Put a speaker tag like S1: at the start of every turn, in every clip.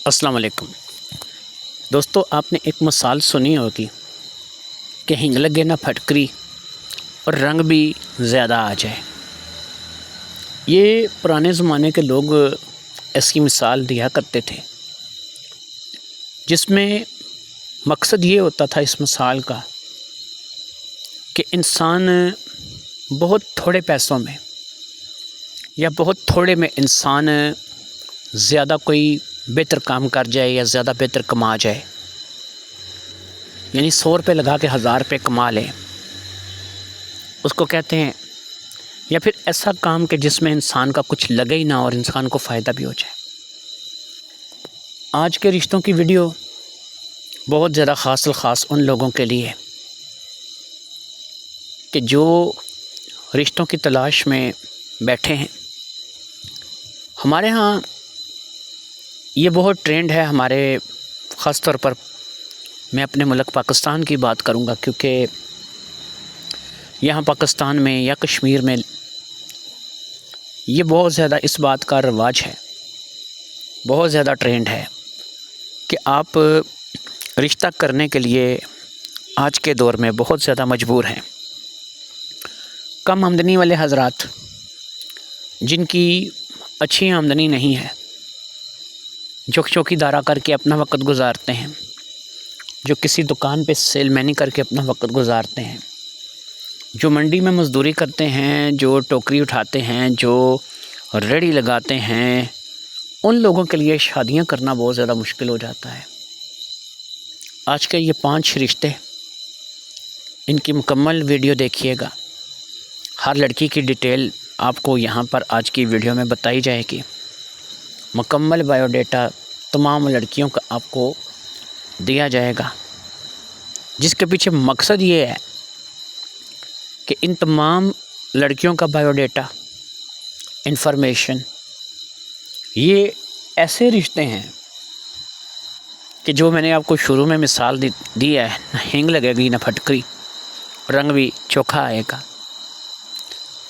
S1: अस्सलाम वालेकुम दोस्तों, आपने एक मिसाल सुनी होगी कि हिंग लगे ना फटकरी और रंग भी ज़्यादा आ जाए। ये पुराने ज़माने के लोग इसकी मिसाल दिया करते थे, जिसमें मकसद ये होता था इस मिसाल का कि इंसान बहुत थोड़े पैसों में या बहुत थोड़े में इंसान ज़्यादा कोई बेहतर काम कर जाए या ज़्यादा बेहतर कमा जाए। यानी 100 रुपये लगा के 1000 रुपये कमा लें, उसको कहते हैं। या फिर ऐसा काम कि जिसमें इंसान का कुछ लगे ही ना और इंसान को फ़ायदा भी हो जाए। आज के रिश्तों की वीडियो बहुत ज़्यादा ख़ास उन लोगों के लिए कि जो रिश्तों की तलाश में बैठे हैं। हमारे यहाँ ये बहुत ट्रेंड है। हमारे ख़ास तौर पर मैं अपने मुल्क पाकिस्तान की बात करूँगा, क्योंकि यहाँ पाकिस्तान में या कश्मीर में ये बहुत ज़्यादा इस बात का रवाज है, बहुत ज़्यादा ट्रेंड है कि आप रिश्ता करने के लिए आज के दौर में बहुत ज़्यादा मजबूर हैं। कम आमदनी वाले हज़रात, जिनकी अच्छी आमदनी नहीं है, जो चौकीदारा करके अपना वक़्त गुज़ारते हैं, जो किसी दुकान पे सेलमैनी करके अपना वक़्त गुज़ारते हैं, जो मंडी में मज़दूरी करते हैं, जो टोकरी उठाते हैं, जो रेड़ी लगाते हैं, उन लोगों के लिए शादियां करना बहुत ज़्यादा मुश्किल हो जाता है। आज के ये 5 रिश्ते, इनकी मुकम्मल वीडियो देखिएगा। हर लड़की की डिटेल आपको यहाँ पर आज की वीडियो में बताई जाएगी। मुकम्मल बायोडाटा तमाम लड़कियों का आपको दिया जाएगा, जिसके पीछे मकसद ये है कि इन तमाम लड़कियों का बायोडाटा, इन्फॉर्मेशन, ये ऐसे रिश्ते हैं कि जो मैंने आपको शुरू में मिसाल दी है, ना हिंग लगेगी ना फटकरी, रंग भी चोखा आएगा।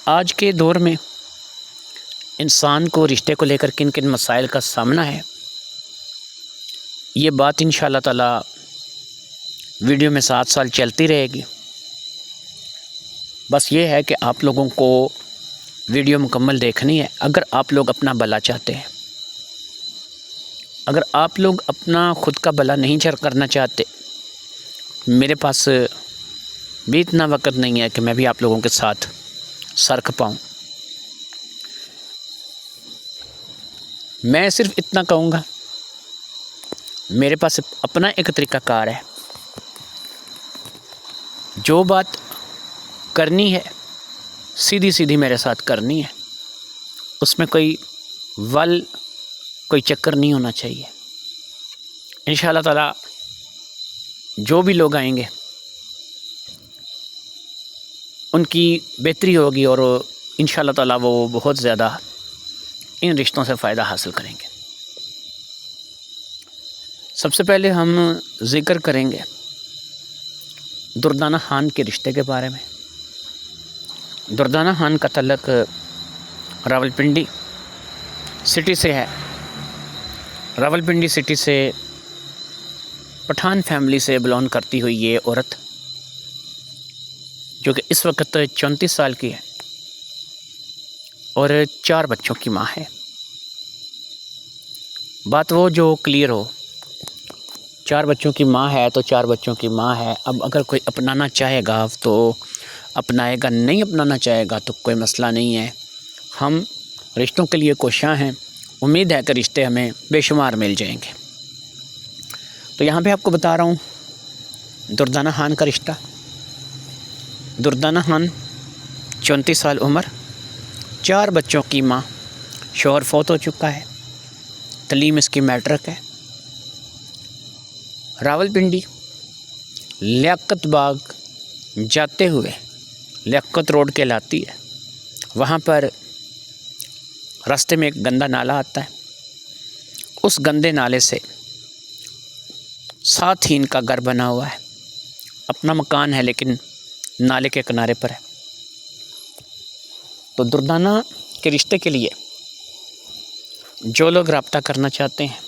S1: आज के दौर में इंसान को रिश्ते को लेकर किन किन मसाइल का सामना है, ये बात इंशाअल्लाह ताला वीडियो में साथ चलती रहेगी। बस ये है कि आप लोगों को वीडियो मुकम्मल देखनी है। अगर आप लोग अपना भला चाहते हैं, अगर आप लोग अपना ख़ुद का भला नहीं करना चाहते, मेरे पास भी इतना वक़्त नहीं है कि मैं भी आप लोगों के साथ सरक पाऊँ। मैं सिर्फ इतना कहूँगा, मेरे पास अपना एक तरीक़ाकार है। जो बात करनी है सीधी सीधी मेरे साथ करनी है, उसमें कोई कोई चक्कर नहीं होना चाहिए। इंशाअल्लाह ताला जो भी लोग आएंगे उनकी बेहतरी होगी और इंशाअल्लाह ताला वो बहुत ज़्यादा इन रिश्तों से फ़ायदा हासिल करेंगे। सबसे पहले हम ज़िक्र करेंगे दुर्दाना खान के रिश्ते के बारे में। दुर्दाना खान का तल्लक रावलपिंडी सिटी से है। रावलपिंडी सिटी से पठान फैमिली से बिलोंग करती हुई ये औरत, जो कि इस वक्त 34 साल की है और 4 बच्चों की माँ है। बात वो जो क्लियर हो, 4 बच्चों की माँ है तो 4 बच्चों की माँ है। अब अगर कोई अपनाना चाहेगा तो अपनाएगा, नहीं अपनाना चाहेगा तो कोई मसला नहीं है। हम रिश्तों के लिए कोशां हैं। उम्मीद है कि रिश्ते हमें बेशुमार मिल जाएंगे। तो यहाँ पे आपको बता रहा हूँ दुर्दाना खान का रिश्ता। दुर्दाना खान 34 साल उम्र, 4 बच्चों की माँ, शौहर फौत हो चुका है, तलीम इसकी मैट्रिक है। रावलपिंडी लियाकत बाग जाते हुए लियाकत रोड कहलाती है, वहाँ पर रास्ते में एक गंदा नाला आता है। उस गंदे नाले से साथ ही इनका घर बना हुआ है। अपना मकान है लेकिन नाले के किनारे पर है। तो दुर्दाना के रिश्ते के लिए जो लोग रब्ता करना चाहते हैं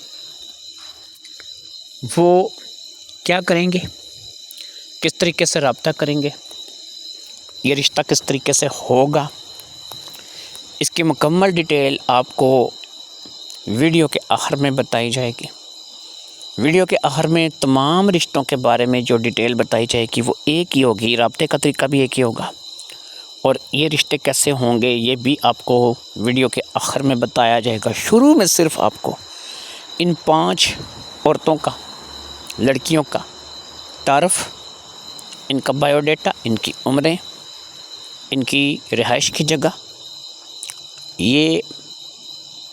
S1: वो क्या करेंगे, किस तरीके से रब्ता करेंगे, ये रिश्ता किस तरीके से होगा, इसकी मुकम्मल डिटेल आपको वीडियो के आखिर में बताई जाएगी। वीडियो के आखिर में तमाम रिश्तों के बारे में जो डिटेल बताई जाएगी वो एक ही होगी, रब्ते का तरीका भी एक ही होगा, और ये रिश्ते कैसे होंगे ये भी आपको वीडियो के आखिर में बताया जाएगा। शुरू में सिर्फ आपको इन 5 औरतों का, लड़कियों का तारफ़, इनका बायोडाटा, इनकी उम्रें, इनकी रिहाइश की जगह, ये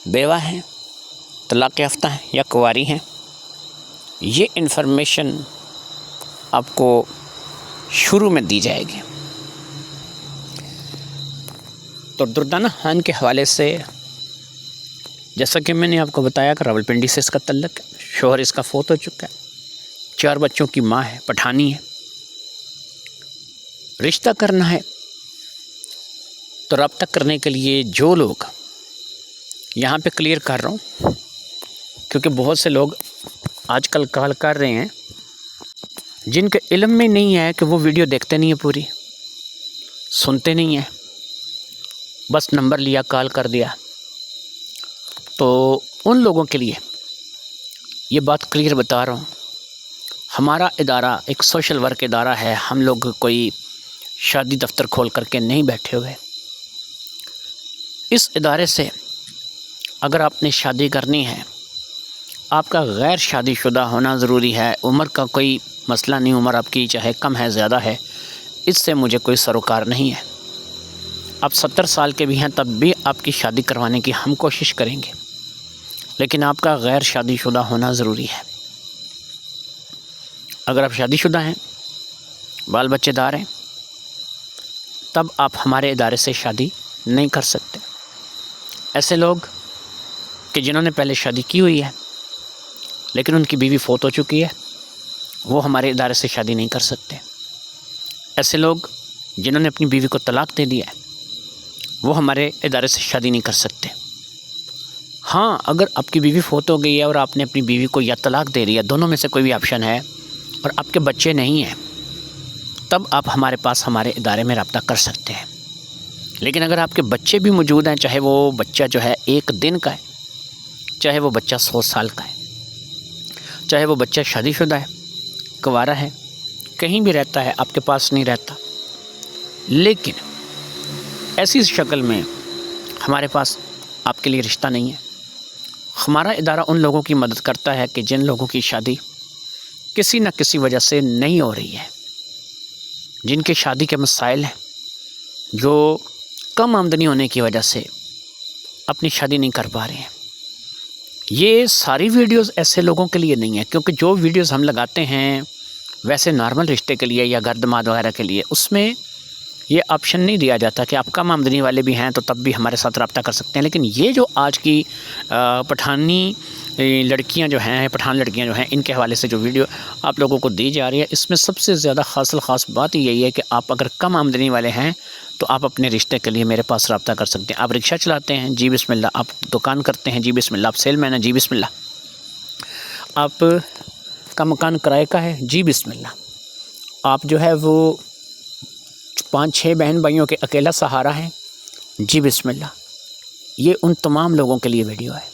S1: बेवा हैं, तलाक़ याफ्ता हैं या कुंवारी हैं, ये इन्फॉर्मेशन आपको शुरू में दी जाएगी। तो दुर्दाना खान के हवाले से जैसा कि मैंने आपको बताया कि रावलपिंडी से इसका तल्लुक़ है, शोहर इसका फ़ौत हो चुका है, 4 बच्चों की माँ है, पठानी है। रिश्ता करना है तो रब्ता करने के लिए जो लोग, यहाँ पे क्लियर कर रहा हूँ क्योंकि बहुत से लोग आजकल कॉल कर रहे हैं जिनके इल्म में नहीं है कि वो वीडियो देखते नहीं है, पूरी सुनते नहीं हैं, बस नंबर लिया, कॉल कर दिया। तो उन लोगों के लिए ये बात क्लियर बता रहा हूँ, हमारा इदारा एक सोशल वर्क इदारा है, हम लोग कोई शादी दफ्तर खोल करके नहीं बैठे हुए। इस इदारे से अगर आपने शादी करनी है, आपका गैर शादीशुदा होना ज़रूरी है, उम्र का कोई मसला नहीं, उम्र आपकी चाहे कम है ज़्यादा है, इससे मुझे कोई सरोकार नहीं है। आप 70 साल के भी हैं तब भी आपकी शादी करवाने की हम कोशिश करेंगे, लेकिन आपका गैर शादीशुदा होना ज़रूरी है। अगर आप शादीशुदा हैं, बाल बच्चेदार हैं, तब आप हमारे इदारे से शादी नहीं कर सकते। ऐसे लोग कि जिन्होंने पहले शादी की हुई है लेकिन उनकी बीवी फ़ौत हो चुकी है, वो हमारे इदारे से शादी नहीं कर सकते। ऐसे लोग जिन्होंने अपनी बीवी को तलाक दे दिया है, वो हमारे इदारे से शादी नहीं कर सकते। हाँ, अगर आपकी बीवी फ़ौत हो गई है और आपने अपनी बीवी को या तलाक दे दिया, दोनों में से कोई भी ऑप्शन है, और आपके बच्चे नहीं हैं, तब आप हमारे पास, हमारे इदारे में रब्ता कर सकते हैं। लेकिन अगर आपके बच्चे भी मौजूद हैं, चाहे वो बच्चा जो है 1 दिन का है, चाहे वो बच्चा 100 साल का है, चाहे वो बच्चा शादीशुदा है, कुंवारा है, कहीं भी रहता है, आपके पास नहीं रहता, लेकिन ऐसी शक्ल में हमारे पास आपके लिए रिश्ता नहीं है। हमारा इदारा उन लोगों की मदद करता है कि जिन लोगों की शादी किसी न किसी वजह से नहीं हो रही है, जिनके शादी के मसाइल हैं, जो कम आमदनी होने की वजह से अपनी शादी नहीं कर पा रहे हैं। ये सारी वीडियोस ऐसे लोगों के लिए नहीं है, क्योंकि जो वीडियोस हम लगाते हैं वैसे नॉर्मल रिश्ते के लिए या गर्दमाद वगैरह के लिए, उसमें ये ऑप्शन नहीं दिया जाता कि आप कम आमदनी वाले भी हैं तो तब भी हमारे साथ रब्ता कर सकते हैं। लेकिन ये जो आज की पठानी लड़कियां जो हैं, पठान लड़कियां जो हैं, इनके हवाले से जो वीडियो आप लोगों को दी जा रही है, इसमें सबसे ज़्यादा ख़ास बात यही है कि आप अगर कम आमदनी वाले हैं तो आप अपने रिश्ते के लिए मेरे पास रब्ता कर सकते हैं। आप रिक्शा चलाते हैं, जी बिस्मिल्लाह। आप दुकान करते हैं, जी बिस्मिल्लाह। आप सेलमैन हैं, जी बिस्मिल्लाह। आप का मकान किराए का है, जी बिस्मिल्लाह। आप जो है वो 5-6 बहन भाइयों के अकेला सहारा हैं, जी बिस्मिल्लाह। ये उन तमाम लोगों के लिए वीडियो है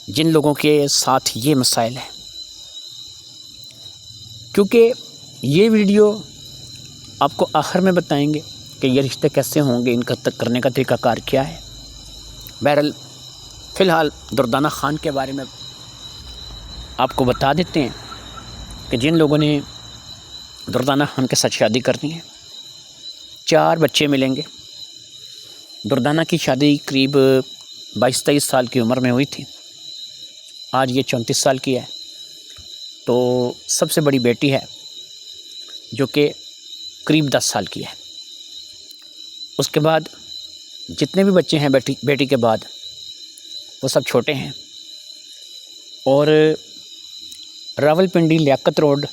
S1: जिन लोगों के साथ ये मसाइल हैं, क्योंकि ये वीडियो आपको आखिर में बताएंगे कि ये रिश्ते कैसे होंगे, इनका करने का तरीक़ाकार क्या है। बहरहाल फ़िलहाल दुर्दाना खान के बारे में आपको बता देते हैं कि जिन लोगों ने दुर्दाना खान के साथ शादी करनी है, 4 बच्चे मिलेंगे। दुर्दाना की शादी करीब 22-23 साल की उम्र में हुई थी, आज ये 34 साल की है। तो सबसे बड़ी बेटी है जो कि करीब 10 साल की है। उसके बाद जितने भी बच्चे हैं बेटी के बाद, वो सब छोटे हैं। और रावलपिंडी लियाकत रोड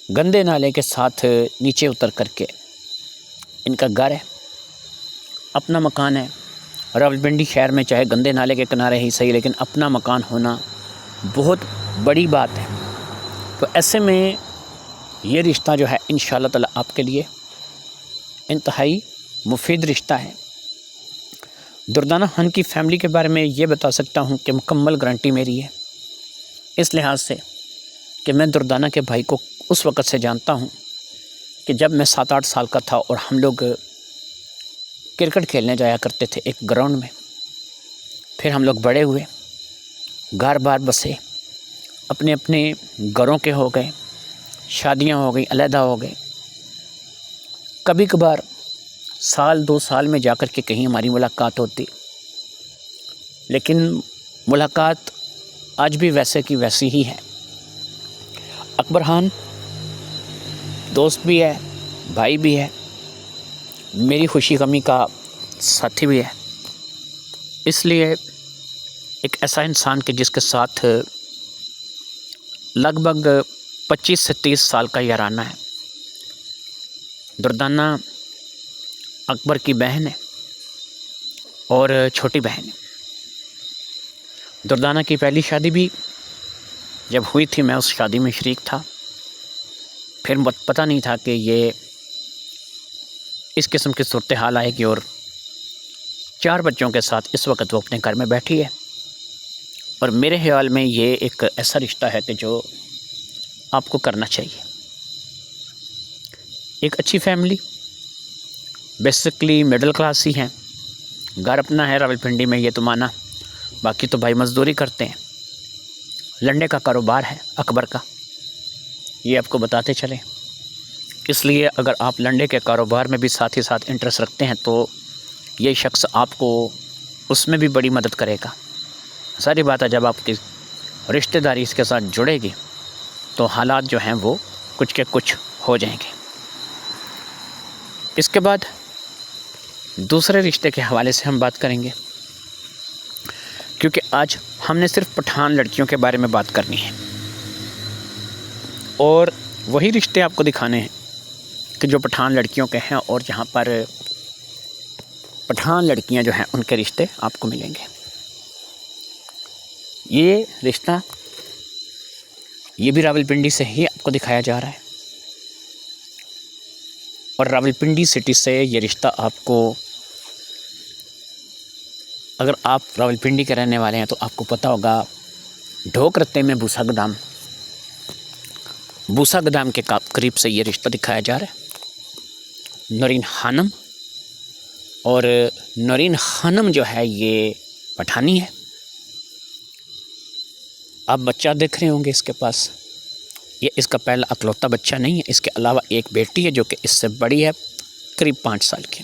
S1: गंदे नाले के साथ नीचे उतर करके इनका घर है, अपना मकान है। रावलपिंडी शहर में चाहे गंदे नाले के किनारे ही सही, लेकिन अपना मकान होना बहुत बड़ी बात है। तो ऐसे में ये रिश्ता जो है इंशाअल्लाह ताला आपके लिए इंतहाई मुफीद रिश्ता है। दुर्दाना खान की फ़ैमिली के बारे में ये बता सकता हूँ कि मुकम्मल गारंटी मेरी है, इस लिहाज से कि मैं दुर्दाना के भाई को उस वक़्त से जानता हूँ कि जब मैं 7-8 साल का था और हम लोग क्रिकेट खेलने जाया करते थे एक ग्राउंड में। फिर हम लोग बड़े हुए, घर बार बसे, अपने अपने घरों के हो गए, शादियां हो गई, अलहदा हो गए। कभी कभार साल 2 साल में जाकर के कहीं हमारी मुलाकात होती, लेकिन मुलाकात आज भी वैसे की वैसी ही है। अकबर खान दोस्त भी है, भाई भी है, मेरी खुशी गमी का साथी भी है। इसलिए एक ऐसा इंसान के जिसके साथ लगभग 25 से 30 साल का याराना है। दुर्दाना अकबर की बहन है और छोटी बहन है। दुर्दाना की पहली शादी भी जब हुई थी मैं उस शादी में शरीक था। फिर पता नहीं था कि ये इस किस्म की सूरत हाल आएगी और 4 बच्चों के साथ इस वक्त वो अपने घर में बैठी है। और मेरे ख्याल में ये एक ऐसा रिश्ता है कि जो आपको करना चाहिए। एक अच्छी फैमिली, बेसिकली मिडिल क्लास ही है, घर अपना है रावलपिंडी में, ये तो माना, बाकी तो भाई मज़दूरी करते हैं। लंडे का कारोबार है अकबर का, ये आपको बताते चलें। इसलिए अगर आप लंडे के कारोबार में भी साथ ही साथ इंटरेस्ट रखते हैं तो ये शख्स आपको उसमें भी बड़ी मदद करेगा। सारी बात है, जब आपकी रिश्तेदारी इसके साथ जुड़ेगी तो हालात जो हैं वो कुछ के कुछ हो जाएंगे। इसके बाद दूसरे रिश्ते के हवाले से हम बात करेंगे, क्योंकि आज हमने सिर्फ पठान लड़कियों के बारे में बात करनी है और वही रिश्ते आपको दिखाने हैं कि जो पठान लड़कियों के हैं और जहाँ पर पठान लड़कियाँ जो हैं उनके रिश्ते आपको मिलेंगे। ये रिश्ता ये भी रावलपिंडी से ही आपको दिखाया जा रहा है और रावलपिंडी सिटी से ये रिश्ता आपको, अगर आप रावलपिंडी के रहने वाले हैं तो आपको पता होगा, ढोक रत्ते में भूसा गोदाम के करीब से ये रिश्ता दिखाया जा रहा है। नौरीन खानम, और नौरीन खानम जो है ये पठानी है। आप बच्चा देख रहे होंगे इसके पास, ये इसका पहला अकलौता बच्चा नहीं है। इसके अलावा एक बेटी है जो कि इससे बड़ी है, करीब 5 साल की।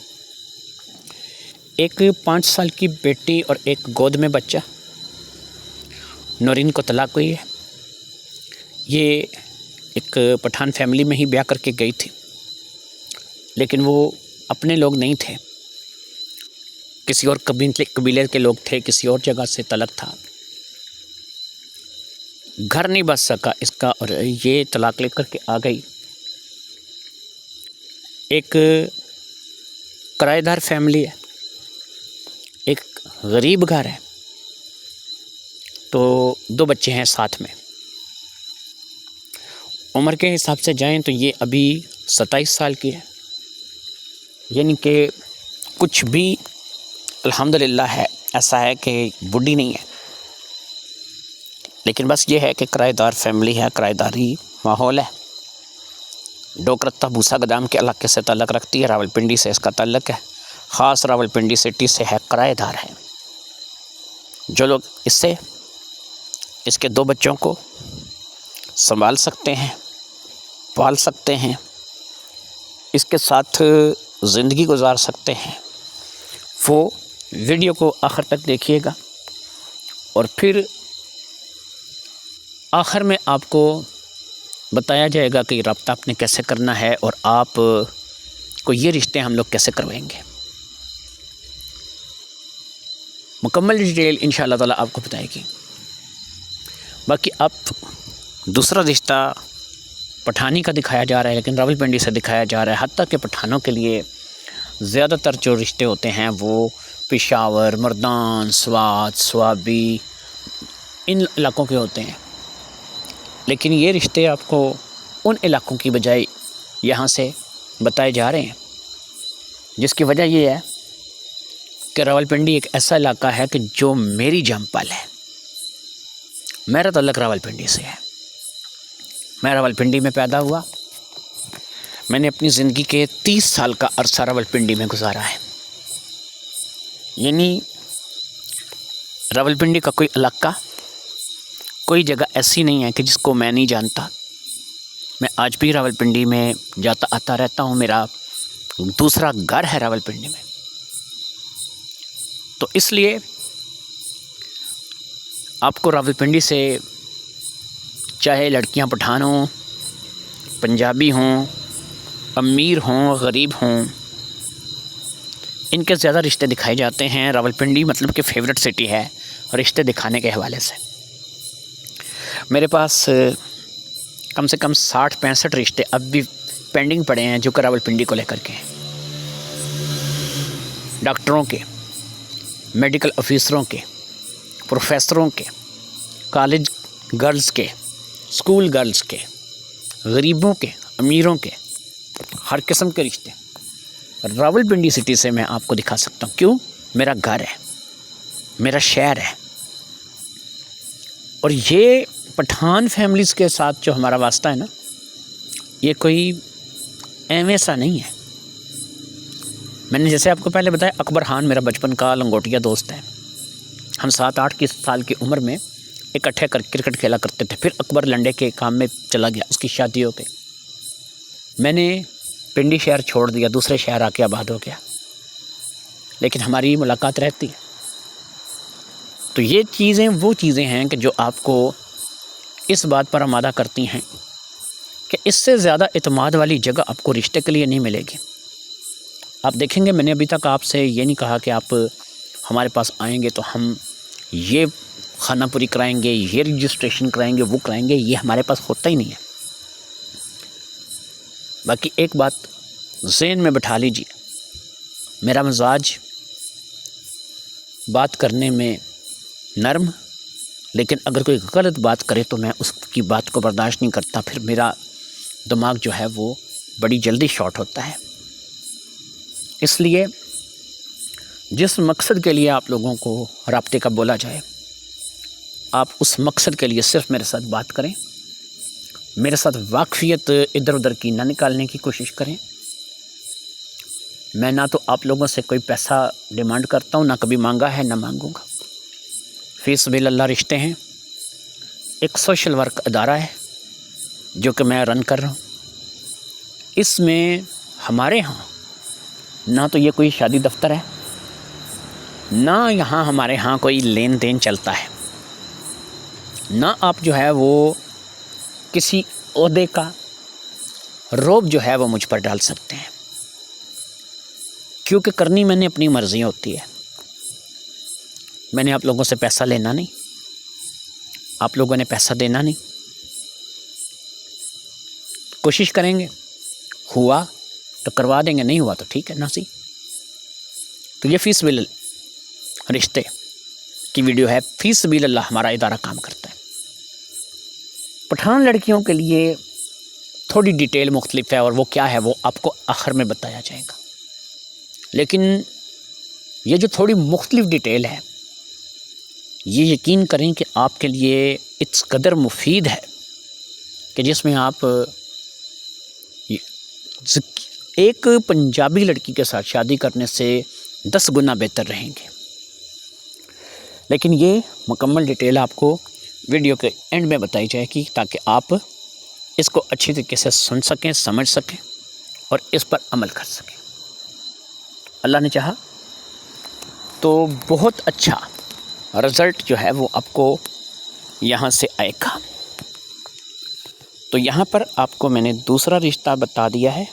S1: एक 5 साल की बेटी और एक गोद में बच्चा। नौरीन को तलाक हुई है। ये एक पठान फैमिली में ही ब्याह करके गई थी, लेकिन वो अपने लोग नहीं थे, किसी और कबीले के लोग थे, किसी और जगह से तलक था। घर नहीं बच सका इसका और ये तलाक लेकर के आ गई। एक किराएदार फैमिली है, एक गरीब घर है, तो 2 बच्चे हैं साथ में। उम्र के हिसाब से जाएं तो ये अभी 27 साल की है, यानी कि कुछ भी अल्हम्दुलिल्लाह है, ऐसा है कि बूढ़ी नहीं है। लेकिन बस ये है कि किराएदार फैमिली है, किराएदारी माहौल है। डोकरत्ता भूसा गोदाम के इलाके से ताल्लुक़ रखती है, रावलपिंडी से इसका ताल्लुक़ है, ख़ास रावलपिंडी सिटी से है, किराएदार है। जो लोग इससे इसके 2 बच्चों को संभाल सकते हैं, पाल सकते हैं, इसके साथ ज़िंदगी गुजार सकते हैं, वो वीडियो को आखिर तक देखिएगा और फिर आखिर में आपको बताया जाएगा कि रब्ता आपने कैसे करना है और आप को ये रिश्ते हम लोग कैसे करवाएंगे। मुकम्मल डिटेल इंशाअल्लाह ताला आपको बताएगी। बाकी अब दूसरा रिश्ता पठानी का दिखाया जा रहा है, लेकिन रावलपिंडी से दिखाया जा रहा है। हत्ता के पठानों के लिए ज़्यादातर जो रिश्ते होते हैं वो पेशावर, मर्दान, स्वात, स्वाबी, इन इलाकों के होते हैं, लेकिन ये रिश्ते आपको उन इलाकों की बजाय यहाँ से बताए जा रहे हैं, जिसकी वजह ये है कि रावलपिंडी एक ऐसा इलाका है कि जो मेरी जमपल है। मेरा ताल्लुक़ रावलपिंडी से है। मैं रावलपिंडी में पैदा हुआ। मैंने अपनी ज़िंदगी के 30 साल का अरसा रावलपिंडी में गुजारा है। यानी रावलपिंडी का कोई इलाका, कोई जगह ऐसी नहीं है कि जिसको मैं नहीं जानता। मैं आज भी रावलपिंडी में जाता आता रहता हूँ। मेरा दूसरा घर है रावलपिंडी में। तो इसलिए आपको रावलपिंडी से चाहे लड़कियां पठान हों, पंजाबी हों, अमीर हों, गरीब हों, इनके ज़्यादा रिश्ते दिखाए जाते हैं। रावलपिंडी मतलब कि फ़ेवरेट सिटी है रिश्ते दिखाने के हवाले से। मेरे पास कम से कम 60-65 रिश्ते अब भी पेंडिंग पड़े हैं जो कि रावलपिंडी को लेकर के हैं। डॉक्टरों के, मेडिकल ऑफिसरों के, प्रोफेसरों के, कॉलेज गर्ल्स के, स्कूल गर्ल्स के, गरीबों के, अमीरों के, हर किस्म के रिश्ते रावलपिंडी सिटी से मैं आपको दिखा सकता हूँ। क्यों? मेरा घर है, मेरा शहर है। और ये पठान फैमिलीज़ के साथ जो हमारा वास्ता है ना, ये कोई एवं सा नहीं है। मैंने जैसे आपको पहले बताया, अकबर खान मेरा बचपन का लंगोटिया दोस्त है। हम 7-8 साल की उम्र में इकट्ठे कर क्रिकेट खेला करते थे। फिर अकबर लंडे के काम में चला गया, उसकी शादी हो गई। मैंने पिंडी शहर छोड़ दिया, दूसरे शहर आके आबाद हो गया, लेकिन हमारी मुलाकात रहती है। तो ये चीज़ें वो चीज़ें हैं कि जो आपको इस बात पर आमादा करती हैं कि इससे ज़्यादा इत्मीनान वाली जगह आपको रिश्ते के लिए नहीं मिलेगी। आप देखेंगे, मैंने अभी तक आपसे ये नहीं कहा कि आप हमारे पास आएंगे तो हम ये खानापुरी कराएंगे, ये रजिस्ट्रेशन कराएंगे, वो कराएंगे। ये हमारे पास होता ही नहीं है। बाकी एक बात ज़हन में बिठा लीजिए, मेरा मिजाज बात करने में नर्म, लेकिन अगर कोई गलत बात करे तो मैं उसकी बात को बर्दाश्त नहीं करता। फिर मेरा दिमाग जो है वो बड़ी जल्दी शॉर्ट होता है। इसलिए जिस मकसद के लिए आप लोगों को राब्ते का बोला जाए, आप उस मकसद के लिए सिर्फ मेरे साथ बात करें, मेरे साथ वाकफियत इधर उधर की ना निकालने की कोशिश करें। मैं ना तो आप लोगों से कोई पैसा डिमांड करता हूँ, ना कभी मांगा है, ना मांगूंगा। फीस बिल अल्लाह रिश्ते हैं। एक सोशल वर्क अदारा है जो कि मैं रन कर रहा हूँ। इसमें हमारे यहाँ ना तो ये कोई शादी दफ्तर है, ना यहाँ हमारे यहाँ कोई लेन देन चलता है, ना आप जो है वो किसी ओहदे का रोब जो है वो मुझ पर डाल सकते हैं, क्योंकि करनी मैंने अपनी मर्ज़ी होती है। मैंने आप लोगों से पैसा लेना नहीं, आप लोगों ने पैसा देना नहीं। कोशिश करेंगे, हुआ तो करवा देंगे, नहीं हुआ तो ठीक है ना सी। तो ये फ़ीस बिल रिश्ते की वीडियो है। फ़ीस बिल अल्लाह हमारा इदारा काम करता है। पठान लड़कियों के लिए थोड़ी डिटेल मुख्तलिफ है, और वो क्या है वो आपको आखिर में बताया जाएगा। लेकिन ये जो थोड़ी मुख्तलिफ डिटेल है, ये यकीन करें कि आपके लिए इस कदर मुफीद है कि जिसमें आप एक पंजाबी लड़की के साथ शादी करने से 10 गुना बेहतर रहेंगे। लेकिन ये मुकम्मल डिटेल आपको वीडियो के एंड में बताई जाएगी, ताकि आप इसको अच्छी तरीके से सुन सकें, समझ सकें और इस पर अमल कर सकें। अल्लाह ने चाहा तो बहुत अच्छा रिज़ल्ट जो है वो आपको यहाँ से आएगा। तो यहाँ पर आपको मैंने दूसरा रिश्ता बता दिया है,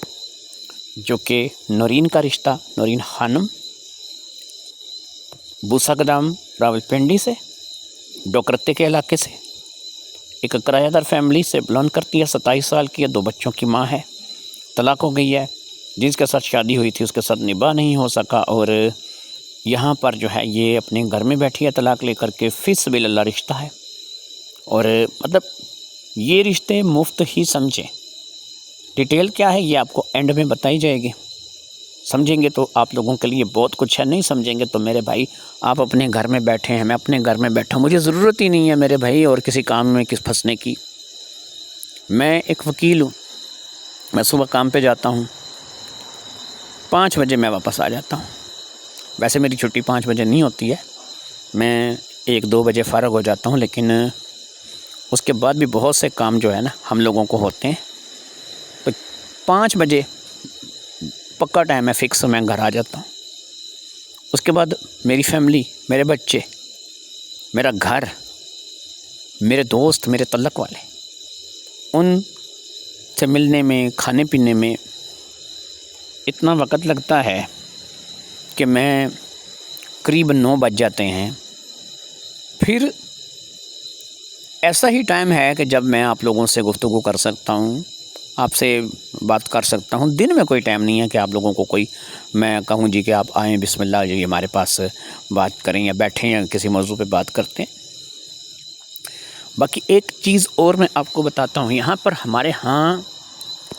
S1: जो कि नौरीन का रिश्ता, नौरीन खानम बूसागदाम रावलपिंडी से, डोकरत्ते के इलाके से, एक किराएदार फैमिली से बिलोंग करती है। 27 साल की है, 2 बच्चों की माँ है, तलाक हो गई है। जिसके साथ शादी हुई थी उसके साथ निभा नहीं हो सका, और यहाँ पर जो है ये अपने घर में बैठी है तलाक लेकर के। फ़ीस बिल अल्लाह रिश्ता है। और मतलब ये रिश्ते मुफ्त ही समझें। डिटेल क्या है ये आपको एंड में बताई जाएगी। समझेंगे तो आप लोगों के लिए बहुत कुछ है, नहीं समझेंगे तो मेरे भाई आप अपने घर में बैठे हैं, मैं अपने घर में बैठा हूँ, मुझे ज़रूरत ही नहीं है मेरे भाई और किसी काम में फंसने की। मैं एक वकील हूँ, मैं सुबह काम पे जाता हूँ, 5 बजे मैं वापस आ जाता हूँ। वैसे मेरी छुट्टी 5 बजे नहीं होती है, मैं 1-2 बजे फ़ारग हो जाता हूँ, लेकिन उसके बाद भी बहुत से काम जो है ना हम लोगों को होते हैं। तो 5 बजे पक्का टाइम है, फ़िक्स, मैं घर आ जाता हूँ। उसके बाद मेरी फैमिली, मेरे बच्चे, मेरा घर, मेरे दोस्त, मेरे तल्लक वाले, उन से मिलने में, खाने पीने में इतना वक़्त लगता है कि मैं करीब 9 बज जाते हैं। फिर ऐसा ही टाइम है कि जब मैं आप लोगों से गुफ्तगू कर सकता हूँ, आपसे बात कर सकता हूँ। दिन में कोई टाइम नहीं है कि आप लोगों को कोई मैं कहूँ जी कि आप आएँ, बिस्मिल्लाह जी हमारे पास बात करें या बैठें या किसी मौजू पे बात करते हैं। बाकी एक चीज़ और मैं आपको बताता हूँ, यहाँ पर हमारे यहाँ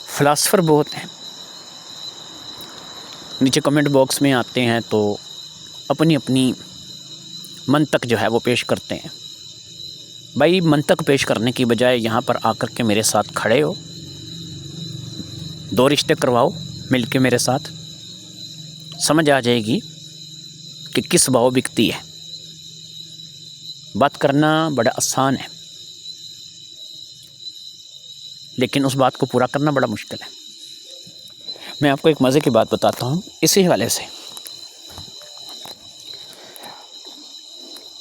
S1: फ़िलासफ़र बहुत हैं। नीचे कमेंट बॉक्स में आते हैं तो अपनी अपनी मंतक जो है वो पेश करते हैं। भाई मंतक पेश करने की बजाय यहाँ पर आकर के मेरे साथ खड़े हो, 2 रिश्ते करवाओ मिल के मेरे साथ, समझ आ जाएगी कि किस भाव बिकती है। बात करना बड़ा आसान है, लेकिन उस बात को पूरा करना बड़ा मुश्किल है। मैं आपको एक मज़े की बात बताता हूँ इसी हवाले से।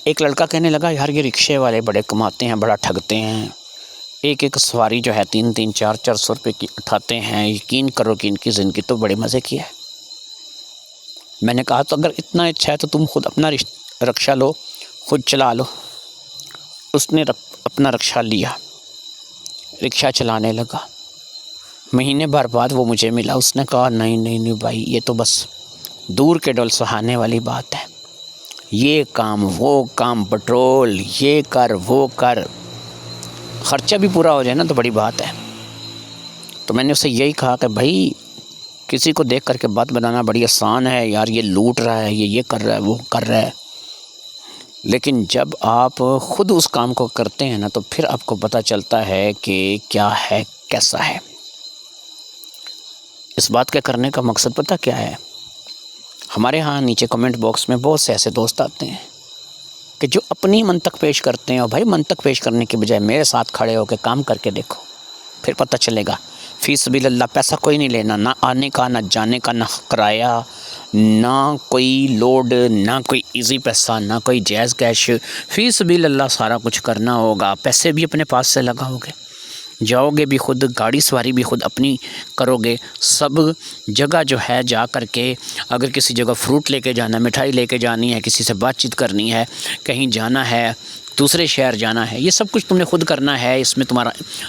S1: एक लड़का कहने लगा, यार ये रिक्शे वाले बड़े कमाते हैं, बड़ा ठगते हैं, एक सवारी जो है 3-3, 4-400 रुपये की उठाते हैं, यकीन करो कि इनकी ज़िंदगी तो बड़े मज़े की है। मैंने कहा तो अगर इतना अच्छा है तो तुम खुद अपना रिक्शा लो, खुद चला लो। उसने अपना रिक्शा लिया, रिक्शा चलाने लगा। महीने भर बाद वो मुझे मिला, उसने कहा नहीं नहीं नहीं भाई, ये तो बस दूर के डोल सुहाने वाली बात है, ये काम वो काम, पेट्रोल ये कर वो कर, ख़र्चा भी पूरा हो जाए ना तो बड़ी बात है। तो मैंने उससे यही कहा कि भाई किसी को देख करके बात बनाना बड़ी आसान है यार, ये लूट रहा है, ये कर रहा है, वो कर रहा है, लेकिन जब आप ख़ुद उस काम को करते हैं ना तो फिर आपको पता चलता है कि क्या है कैसा है। इस बात के करने का मकसद पता क्या है? हमारे यहाँ नीचे कमेंट बॉक्स में बहुत से ऐसे दोस्त आते हैं कि जो अपनी मंतक पेश करते हैं, और भाई मंतक पेश करने के बजाय मेरे साथ खड़े होकर काम करके देखो, फिर पता चलेगा। फ़ी सबीलिल्लाह पैसा कोई नहीं लेना, ना आने का, ना जाने का, ना किराया, ना कोई लोड, ना कोई इजी पैसा, ना कोई जायज़ कैश। फ़ी सबीलिल्लाह सारा कुछ करना होगा। पैसे भी अपने पास से लगाओगे, जाओगे भी खुद, गाड़ी सवारी भी खुद अपनी करोगे। सब जगह जो है जा कर के, अगर किसी जगह फ्रूट लेके जाना है, मिठाई लेके जानी है, किसी से बातचीत करनी है, कहीं जाना है, दूसरे शहर जाना है, ये सब कुछ तुमने खुद करना है। इसमें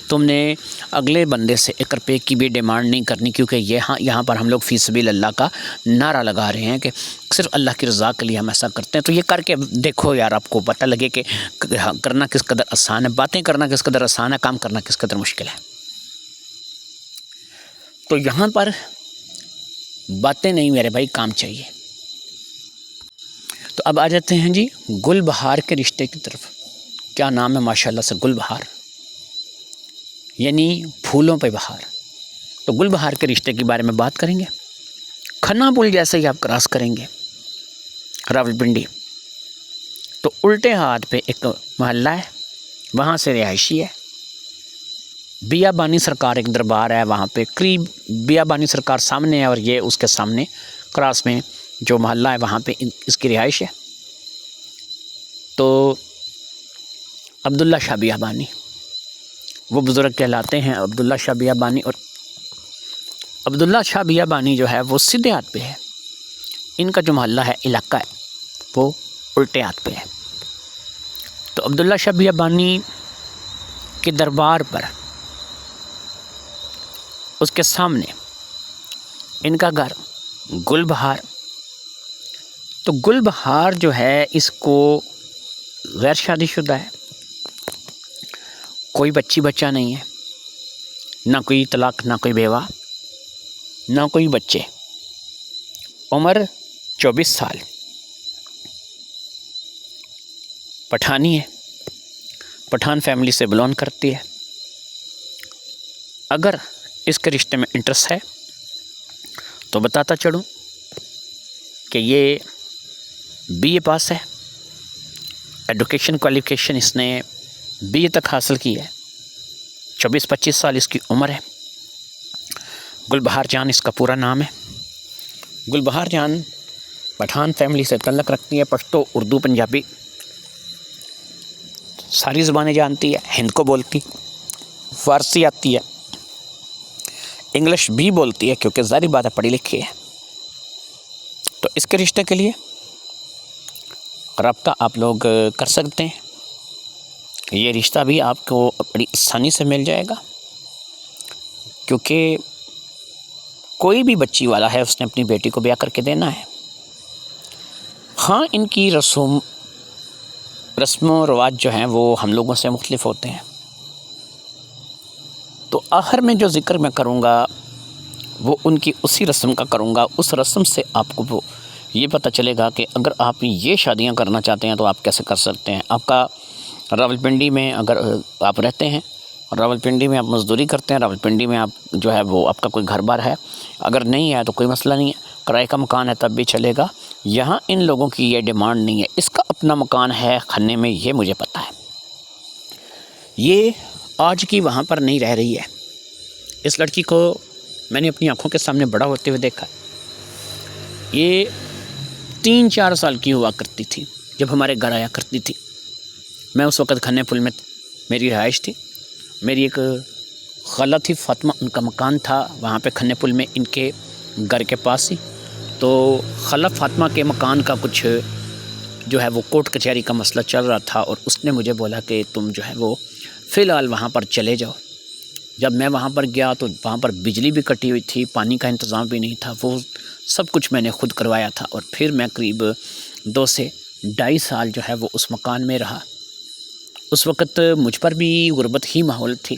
S1: तुमने अगले बंदे से 1 रुपये की भी डिमांड नहीं करनी, क्योंकि यहाँ पर हम लोग फ़ी सबीलिल्लाह का नारा लगा रहे हैं कि सिर्फ अल्लाह की रज़ा के लिए हम ऐसा करते हैं। तो ये करके देखो यार, आपको पता लगे कि करना किस कदर आसान है, बातें करना किस कदर आसान है, काम करना किस कदर मुश्किल है। तो यहाँ पर बातें नहीं मेरे भाई, काम चाहिए। तो अब आ जाते हैं जी गुलबहार के रिश्ते की तरफ। क्या नाम है माशाल्लाह से, गुलबहार यानी फूलों पे बहार। तो गुलबहार के रिश्ते के बारे में बात करेंगे। खन्ना पुल जैसे ही आप क्रॉस करेंगे रावलपिंडी, तो उल्टे हाथ पे एक मोहल्ला है, वहाँ से रिहायशी है। बियाबानी सरकार एक दरबार है, वहाँ पे करीब बियाबानी सरकार सामने है और ये उसके सामने क्रॉस में जो मोहल्ला है वहाँ पे इसकी रिहाइश है। तो अब्दुल्ला शाह बियाबानी वो बुज़ुर्ग कहलाते हैं, अब्दुल्ला शाह बियाबानी। और अब्दुल्ला शाह बियाबानी जो है वो सीधे हाथ पे है, इनका जो मोहल्ला है, इलाका है, वो उल्टे हाथ पे है। तो अब्दुल्ला शाह बियाबानी के दरबार पर उसके सामने इनका घर गुलबहार। तो गुलबहार जो है इसको गैर शादीशुदा है, कोई बच्ची बच्चा नहीं है, ना कोई तलाक, ना कोई बेवा, ना कोई बच्चे। उम्र 24 साल, पठानी है, पठान फैमिली से बिलोंग करती है। अगर इसके रिश्ते में इंटरेस्ट है तो बताता चलूँ कि ये बीए पास है, एजुकेशन क्वालिफिकेशन इसने बीए तक हासिल की है। 24-25 साल इसकी उम्र है। गुलबहार जान इसका पूरा नाम है। गुलबहार जान पठान फैमिली से तल्लक़ रखती है। पश्तो, उर्दू, पंजाबी सारी ज़बानें जानती है। हिंद को बोलती, फ़ारसी आती है, इंग्लिश भी बोलती है क्योंकि ज़ाहिर बात है पढ़ी लिखी है। तो इसके रिश्ते के लिए रब्ता आप लोग कर सकते हैं। ये रिश्ता भी आपको बड़ी आसानी से मिल जाएगा, क्योंकि कोई भी बच्ची वाला है उसने अपनी बेटी को ब्याह करके देना है। हाँ, इनकी रस्म रवाज जो हैं वो हम लोगों से मुख्तलिफ होते हैं। तो आखिर में जो ज़िक्र मैं करूँगा वो उनकी उसी रस्म का करूँगा। उस रस्म से आपको वो ये पता चलेगा कि अगर आप ये शादियाँ करना चाहते हैं तो आप कैसे कर सकते हैं। आपका रावलपिंडी में अगर आप रहते हैं, रावलपिंडी में आप मज़दूरी करते हैं, रावलपिंडी में आप जो है वो आपका कोई घर बार है, अगर नहीं है तो कोई मसला नहीं है, किराए का मकान है तब भी चलेगा। यहाँ इन लोगों की ये डिमांड नहीं है। इसका अपना मकान है खन्ने में, ये मुझे पता है। ये आज की वहाँ पर नहीं रह रही है। इस लड़की को मैंने अपनी आँखों के सामने बड़ा होते हुए देखा। ये 3-4 साल की हुआ करती थी जब हमारे घर आया करती थी। मैं उस वक़्त खन्ने पुल में मेरी रहाइश थी। मेरी एक खाला थी फ़ातिमा, उनका मकान था वहाँ पे खन्ने पुल में, इनके घर के पास ही। तो खाला फ़ातिमा के मकान का कुछ जो है वो कोर्ट कचहरी का मसला चल रहा था और उसने मुझे बोला कि तुम जो है वो फ़िलहाल वहाँ पर चले जाओ। जब मैं वहाँ पर गया तो वहाँ पर बिजली भी कटी हुई थी, पानी का इंतज़ाम भी नहीं था। वो सब कुछ मैंने खुद करवाया था और फिर मैं करीब 2 से 2.5 साल जो है वो उस मकान में रहा। उस वक़्त मुझ पर भी गुर्बत ही माहौल थी।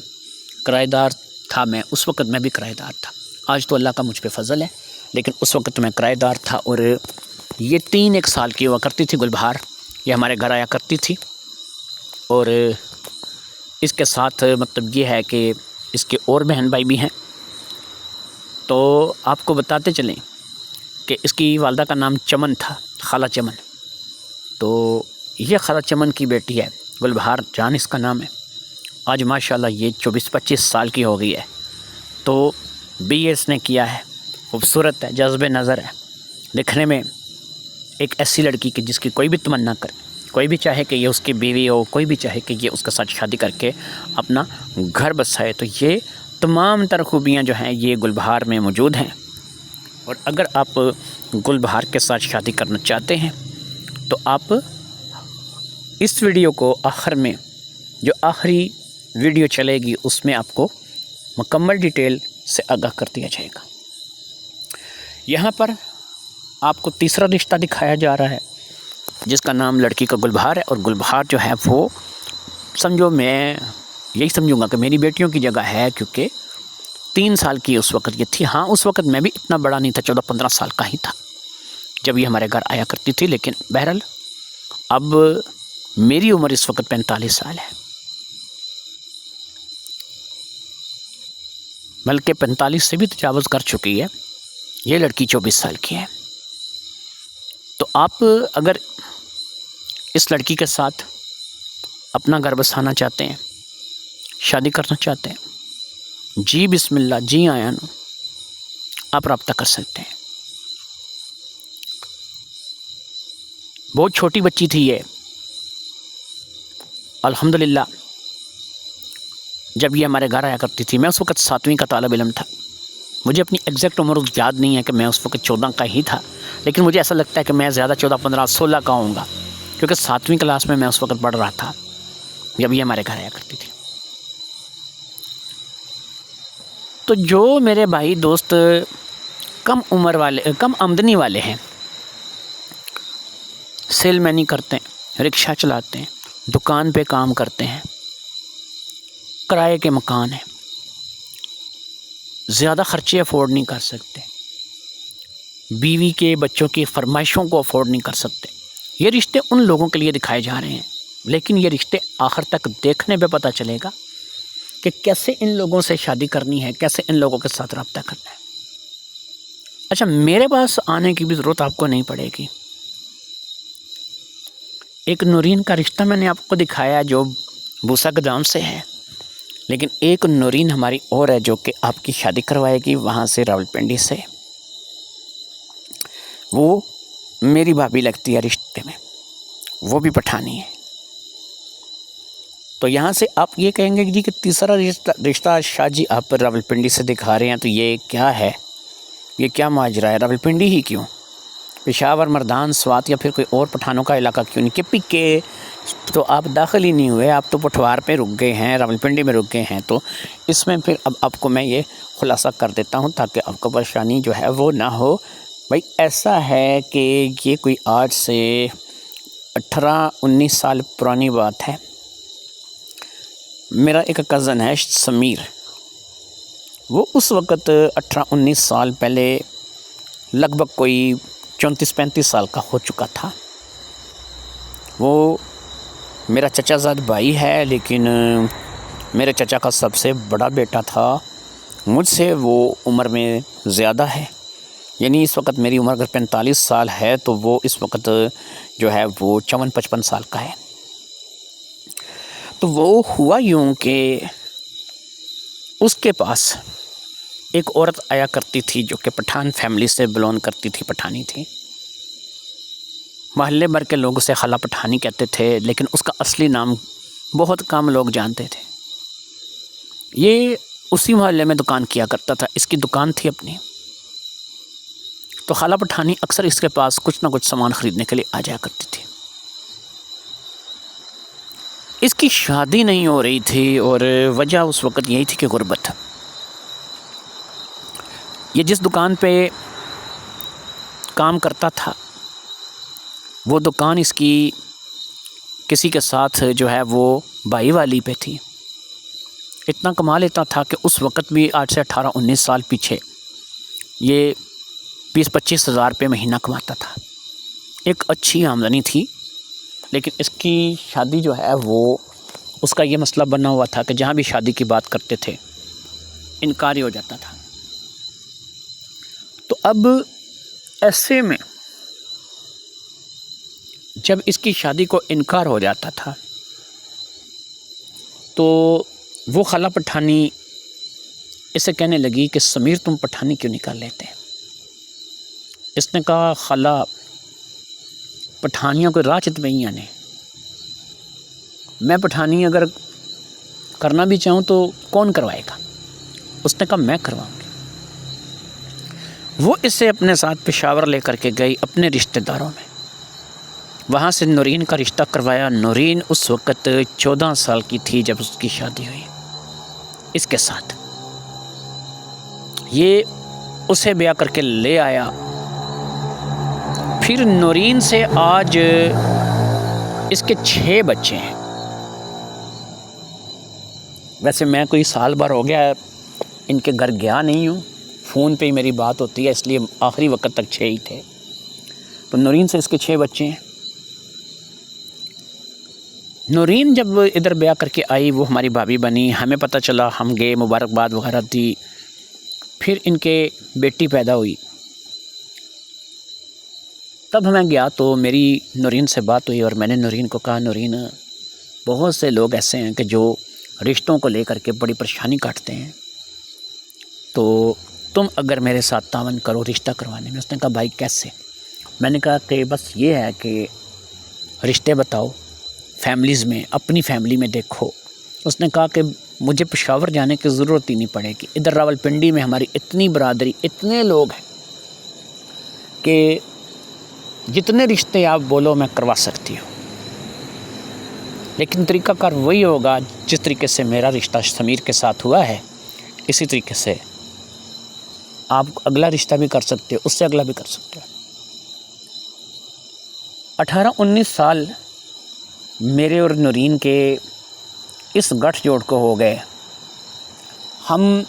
S1: किराएदार था मैं, उस वक़्त मैं भी किराएदार था। आज तो अल्लाह का मुझ पे फ़ज़ल है, लेकिन उस वक़्त मैं किराएदार था। और ये 3-1 साल की हुआ करती थी गुलबहार। ये हमारे घर आया करती थी और इसके साथ मतलब ये है कि इसके और बहन भाई भी हैं। तो आपको बताते चलें कि इसकी वालदा का नाम चमन था, खाला चमन। तो ये खाला चमन की बेटी है, गुलबहार जान इसका नाम है। आज माशाल्लाह ये 24-25 साल की हो गई है। तो बीए इसने किया है, खूबसूरत है, जज्बे नज़र है, दिखने में एक ऐसी लड़की की जिसकी कोई भी तमन्ना करे, कोई भी चाहे कि ये उसकी बीवी हो, कोई भी चाहे कि ये उसके साथ शादी करके अपना घर बसाए। तो ये तमाम तर खूबियाँ जो हैं ये गुलबहार में मौजूद हैं। और अगर आप गुलबहार के साथ शादी करना चाहते हैं तो आप इस वीडियो को आखिर में, जो आखिरी वीडियो चलेगी उसमें आपको मुकम्मल डिटेल से आगाह कर दिया जाएगा। यहाँ पर आपको तीसरा रिश्ता दिखाया जा रहा है जिसका नाम लड़की का गुलबहार है। और गुलबहार जो है वो समझो, मैं यही समझूंगा कि मेरी बेटियों की जगह है, क्योंकि 3 साल की उस वक़्त ये थी। हाँ, उस वक़्त मैं भी इतना बड़ा नहीं था, 14-15 साल का ही था जब ये हमारे घर आया करती थी। लेकिन बहरहाल अब मेरी उम्र इस वक्त 45 साल है, बल्कि 45 से भी तजावुज़ कर चुकी है। ये लड़की 24 साल की है। तो आप अगर इस लड़की के साथ अपना घर बसाना चाहते हैं, शादी करना चाहते हैं, जी बिस्मिल्लाह, जी आया नो, आप रब्ता कर सकते हैं। बहुत छोटी बच्ची थी ये, अल्हम्दुलिल्लाह। जब ये हमारे घर आया करती थी, मैं उस वक़्त 7वीं का तालिब इल्म था। मुझे अपनी एग्जैक्ट उम्र याद नहीं है कि मैं उस वक़्त 14 का ही था, लेकिन मुझे ऐसा लगता है कि मैं ज़्यादा 14, 15, 16 का होऊंगा, क्योंकि 7वीं क्लास में मैं उस वक़्त पढ़ रहा था जब ये हमारे घर आया करती थी। तो जो मेरे भाई दोस्त कम उम्र वाले, कम आमदनी वाले हैं, सेलमैनी करते हैं, रिक्शा चलाते हैं, दुकान पे काम करते हैं, किराए के मकान हैं, ज़्यादा ख़र्चे अफोर्ड नहीं कर सकते, बीवी के बच्चों की फरमाइशों को अफोर्ड नहीं कर सकते। ये रिश्ते उन लोगों के लिए दिखाए जा रहे हैं, लेकिन ये रिश्ते आखिर तक देखने पे पता चलेगा कि कैसे इन लोगों से शादी करनी है, कैसे इन लोगों के साथ रब्ता करना है। अच्छा, मेरे पास आने की भी ज़रूरत आपको नहीं पड़ेगी। एक नूरीन का रिश्ता मैंने आपको दिखाया जो बूसा गोदाम से है, लेकिन एक नूरीन हमारी और है जो कि आपकी शादी करवाएगी वहाँ से, रावलपिंडी से। वो मेरी भाभी लगती है रिश्ते में, वो भी पठानी है। तो यहाँ से आप ये कहेंगे कि जी कि तीसरा रिश्ता शाह जी आप रावलपिंडी से दिखा रहे हैं, तो ये क्या है, ये क्या माजरा है? रावलपिंडी ही क्यों? पेशावर, मर्दान, स्वात या फिर कोई और पठानों का इलाका क्यों नहीं? कि पिके तो आप दाखिल ही नहीं हुए, आप तो पठवार पे रुक गए हैं, रावलपिंडी में रुक गए हैं। तो इसमें फिर अब आपको मैं ये खुलासा कर देता हूँ ताकि आपको परेशानी जो है वो ना हो। भाई ऐसा है कि ये कोई आज से 18-19 साल पुरानी बात है। मेरा एक कज़न है समीर, वो उस वक़्त 18-19 साल पहले लगभग कोई 34-35 साल का हो चुका था। वो मेरा चचाज़ाद भाई है, लेकिन मेरे चचा का सबसे बड़ा बेटा था। मुझसे वो उम्र में ज़्यादा है, यानी इस वक्त मेरी उम्र अगर 45 साल है तो वो इस वक्त जो है वो 54-55 साल का है। तो वो हुआ यूँ कि उसके पास एक औरत आया करती थी जो कि पठान फैमिली से बिलोंग करती थी, पठानी थी। महल्ले भर के लोग उसे खाला पठानी कहते थे, लेकिन उसका असली नाम बहुत कम लोग जानते थे। ये उसी मोहल्ले में दुकान किया करता था, इसकी दुकान थी अपनी। तो खाला पठानी अक्सर इसके पास कुछ ना कुछ सामान ख़रीदने के लिए आ जाया करती थी। इसकी शादी नहीं हो रही थी और वजह उस वक़्त यही थी कि गुर्बत। ये जिस दुकान पे काम करता था वो दुकान इसकी किसी के साथ जो है वो भाई वाली पे थी। इतना कमा लेता था कि उस वक़्त भी आज से 18-19 साल पीछे ये 20-25 हज़ार रुपये महीना कमाता था। एक अच्छी आमदनी थी, लेकिन इसकी शादी जो है वो उसका ये मसला बना हुआ था कि जहाँ भी शादी की बात करते थे इनकार ही हो जाता था। तो अब ऐसे में जब इसकी शादी को इनकार हो जाता था तो वो खाला पठानी इसे कहने लगी कि समीर तुम पठानी क्यों निकाल लेते हैं। इसने कहा खाला पठानियों को राचत में ही आने, मैं पठानी अगर करना भी चाहूँ तो कौन करवाएगा। उसने कहा मैं करवाऊँगी। वो इसे अपने साथ पेशावर लेकर के गई अपने रिश्तेदारों में, वहाँ से नूरीन का रिश्ता करवाया। नूरीन उस वक़्त 14 साल की थी जब उसकी शादी हुई इसके साथ। ये उसे ब्याह करके ले आया। फिर नूरीन से आज इसके 6 बच्चे हैं। वैसे मैं कोई साल भर हो गया इनके घर गया नहीं हूँ, फ़ोन पे ही मेरी बात होती है, इसलिए आखिरी वक्त तक 6 ही थे। तो नूरीन से इसके 6 बच्चे हैं। नूरीन जब इधर ब्याह करके आई वो हमारी भाभी बनी, हमें पता चला, हम गए, मुबारकबाद वगैरह दी। फिर इनके बेटी पैदा हुई, तब मैं गया तो मेरी नूरीन से बात हुई और मैंने नूरीन को कहा नूरीन बहुत से लोग ऐसे हैं कि जो रिश्तों को लेकर के बड़ी परेशानी काटते हैं, तो तुम अगर मेरे साथ तावन करो रिश्ता करवाने में। उसने कहा भाई कैसे? मैंने कहा कि बस ये है कि रिश्ते बताओ फैमिलीज़ में, अपनी फैमिली में देखो। उसने कहा कि मुझे पेशावर जाने की ज़रूरत ही नहीं पड़ेगी, इधर रावलपिंडी में हमारी इतनी बरादरी, इतने लोग हैं कि जितने रिश्ते आप बोलो मैं करवा सकती हूँ। लेकिन तरीक़ाकार वही होगा जिस तरीके से मेरा रिश्ता समीर के साथ हुआ है, इसी तरीके से आप अगला रिश्ता भी कर सकते हो, उससे अगला भी कर सकते हो। 18-19 साल मेरे और नूरीन के इस गठजोड़ को हो गए हम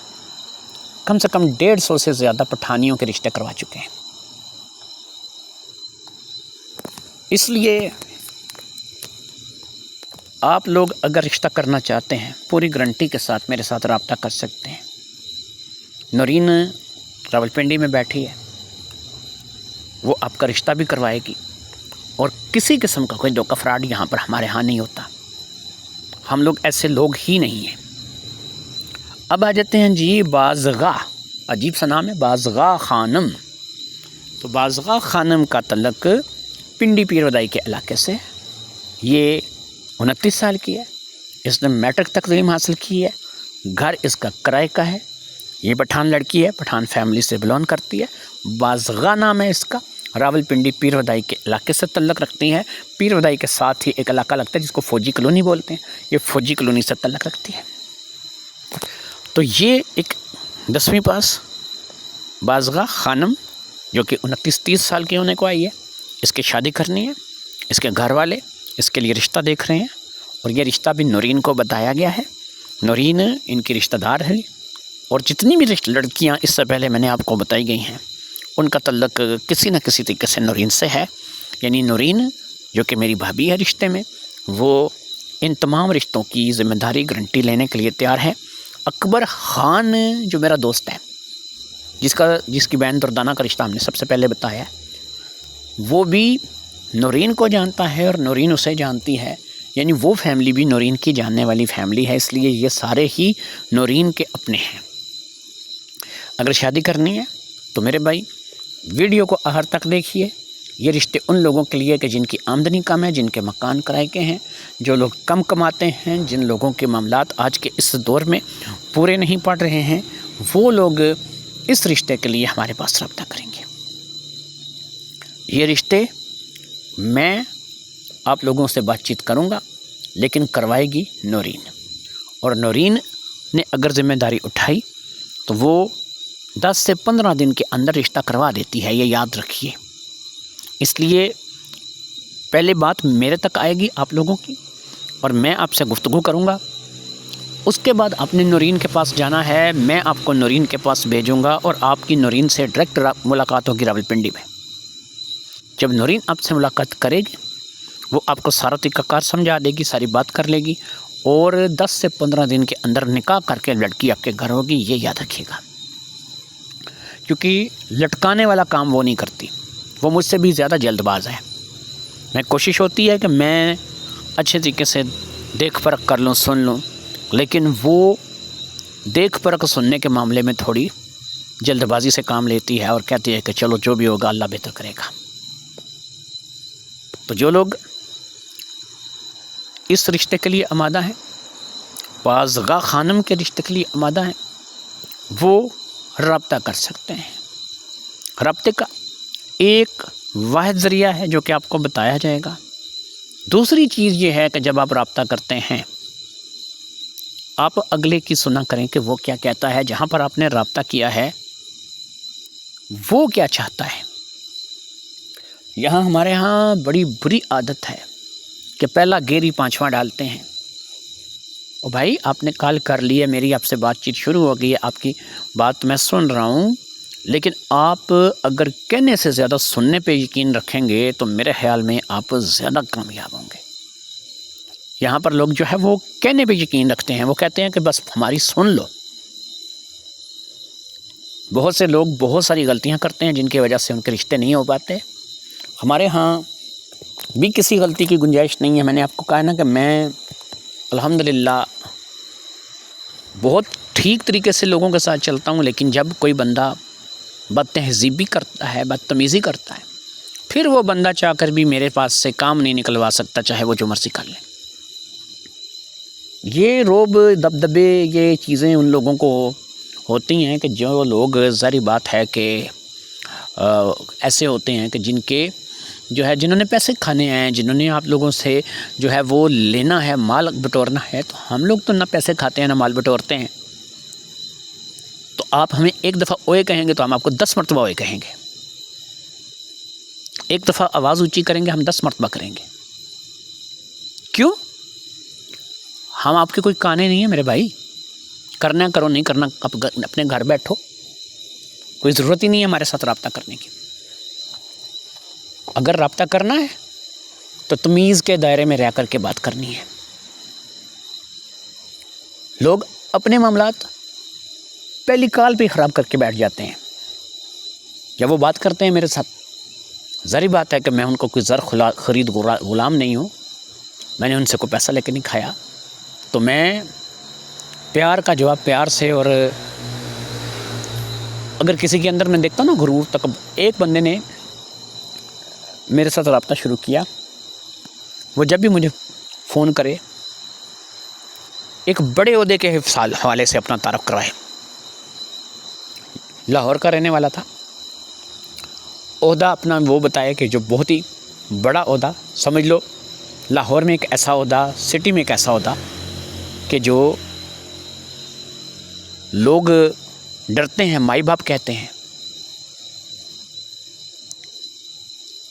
S1: कम से कम 150 से ज़्यादा पठानियों के रिश्ते करवा चुके हैं। इसलिए आप लोग अगर रिश्ता करना चाहते हैं, पूरी गारंटी के साथ मेरे साथ रब्ता कर सकते हैं। नौरीन रावलपिंडी में बैठी है, वो आपका रिश्ता भी करवाएगी और किसी किस्म का कोई धोखा फ्रॉड यहाँ पर हमारे यहाँ नहीं होता। हम लोग ऐसे लोग ही नहीं हैं। अब आ जाते हैं जी बाज़गा, अजीब सा नाम है बाज़गा ख़ानम। तो बाज़गा ख़ानम का तल्लक पिंडी पीरवदाई के इलाके से। ये 29 साल की है, इसने मैट्रिक तक तालीम हासिल की है, घर इसका किराए का है। ये पठान लड़की है, पठान फैमिली से बिलोंग करती है। बाज़गा नाम है इसका, रावलपिंडी पीरवदाई के इलाके से तल्लक रखती है। पीरवदाई के साथ ही एक इलाका लगता है जिसको फ़ौजी कॉलोनी बोलते हैं, ये फ़ौजी कॉलोनी से तल्लक रखती है। तो ये एक 10वीं पास बाज़गा ख़ानम जो कि 29-30 साल की होने को आई है, इसकी शादी करनी है। इसके घर वाले इसके लिए रिश्ता देख रहे हैं और ये रिश्ता भी नौरीन को बताया गया है। नौरीन इनकी रिश्तेदार है और जितनी भी लड़कियां इससे पहले मैंने आपको बताई गई हैं उनका तल्लक किसी न किसी तरीके से नौरीन से है। यानी नौरीन जो कि मेरी भाभी है रिश्ते में, वो इन तमाम रिश्तों की ज़िम्मेदारी गारंटी लेने के लिए तैयार है। अकबर ख़ान जो मेरा दोस्त है, जिसकी बहन दुर्दाना का रिश्ता हमने सबसे पहले बताया है, वो भी नौरीन को जानता है और नौरीन उसे जानती है। यानी वो फैमिली भी नौरीन की जानने वाली फैमिली है, इसलिए ये सारे ही नौरीन के अपने हैं। अगर शादी करनी है तो मेरे भाई वीडियो को आखिर तक देखिए। ये रिश्ते उन लोगों के लिए कि जिनकी आमदनी कम है, जिनके मकान किराए के हैं, जो लोग कम कमाते हैं, जिन लोगों के मामलात आज के इस दौर में पूरे नहीं पड़ रहे हैं, वो लोग इस रिश्ते के लिए हमारे पास रब्ता करेंगे। ये रिश्ते मैं आप लोगों से बातचीत करूंगा, लेकिन करवाएगी नौरीन। और नौरीन ने अगर ज़िम्मेदारी उठाई तो वो 10 से 15 दिन के अंदर रिश्ता करवा देती है, ये याद रखिए। इसलिए पहले बात मेरे तक आएगी आप लोगों की और मैं आपसे गुफ्तगू करूंगा। उसके बाद आपने नौरीन के पास जाना है, मैं आपको नौरीन के पास भेजूंगा और आपकी नौरीन से डायरेक्ट मुलाकात होगी रावलपिंडी में। जब नौरीन आपसे मुलाकात करेगी वो आपको सारा तरीक़ाकार समझा देगी, सारी बात कर लेगी और 10 से 15 दिन के अंदर निकाह करके लड़की आपके घर होगी, ये याद रखिएगा। क्योंकि लटकाने वाला काम वो नहीं करती, वो मुझसे भी ज़्यादा जल्दबाज है। मैं कोशिश होती है कि मैं अच्छे तरीके से देख परख कर लूँ, सुन लूँ, लेकिन वो देख परख सुनने के मामले में थोड़ी जल्दबाजी से काम लेती है और कहती है कि चलो जो भी होगा अल्लाह बेहतर करेगा। तो जो लोग इस रिश्ते के लिए आमादा हैं, बाज़गा ख़ानम के रिश्ते के लिए आमादा हैं, वो रब्ता कर सकते हैं। रब्ते का एक वाहिद ज़रिया है जो कि आपको बताया जाएगा। दूसरी चीज़ ये है कि जब आप रब्ता करते हैं आप अगले की सुना करें कि वो क्या कहता है, जहाँ पर आपने रब्ता किया है वो क्या चाहता है। यहाँ हमारे यहाँ बड़ी बुरी आदत है कि पहला गेरी पांचवा डालते हैं। और भाई आपने कॉल कर ली है, मेरी आपसे बातचीत शुरू हो गई है, आपकी बात मैं सुन रहा हूँ, लेकिन आप अगर कहने से ज़्यादा सुनने पे यकीन रखेंगे तो मेरे ख़्याल में आप ज़्यादा कामयाब होंगे। यहाँ पर लोग जो है वो कहने पे यकीन रखते हैं, वो कहते हैं कि बस हमारी सुन लो। बहुत से लोग बहुत सारी गलतियाँ करते हैं जिनकी वजह से उनके रिश्ते नहीं हो पाते। हमारे यहाँ भी किसी गलती की गुंजाइश नहीं है। मैंने आपको कहा ना कि मैं अल्हम्दुलिल्लाह बहुत ठीक तरीके से लोगों के साथ चलता हूँ, लेकिन जब कोई बंदा बदतहज़ीबी करता है, बदतमीज़ी करता है, फिर वो बंदा चाहकर भी मेरे पास से काम नहीं निकलवा सकता, चाहे वो जो मर्ज़ी कर ले। ये रोब दबदबे ये चीज़ें उन लोगों को होती हैं कि जो लोग, ज़ाहिर बात है कि ऐसे होते हैं कि जिनके जो है जिन्होंने पैसे खाने हैं, जिन्होंने आप लोगों से जो है वो लेना है, माल बटोरना है। तो हम लोग तो ना पैसे खाते हैं ना माल बटोरते हैं। तो आप हमें एक दफ़ा ओए कहेंगे तो हम आपको 10 मरतबा ओए कहेंगे। एक दफ़ा आवाज़ ऊंची करेंगे हम 10 मरतबा करेंगे। क्यों? हम आपके कोई काने नहीं है मेरे भाई। करना करो, नहीं करना अपने घर बैठो, कोई ज़रूरत ही नहीं है हमारे साथ रब्ता करने की। अगर रब्ता करना है तो तमीज़ के दायरे में रह कर के बात करनी है। लोग अपने मामलात पहली कॉल पे ख़राब करके बैठ जाते हैं। जब वो बात करते हैं मेरे साथ, ज़ाहिर बात है कि मैं उनको कोई ज़र ख़रीद ग़ुलाम नहीं हूँ, मैंने उनसे कोई पैसा लेके नहीं खाया। तो मैं प्यार का जवाब प्यार से, और अगर किसी के अंदर मैं देखता हूँ ना गुरूर, तक एक बंदे ने मेरे साथ रब्ता शुरू किया, वो जब भी मुझे फ़ोन करे एक बड़े ओहदे के हवाले से अपना तारुफ करवाए। लाहौर का रहने वाला था, ओहदा अपना वो बताया कि जो बहुत ही बड़ा ओहदा, समझ लो लाहौर में एक ऐसा ओहदा, सिटी में एक ऐसा ओहदा कि जो लोग डरते हैं, माई बाप कहते हैं।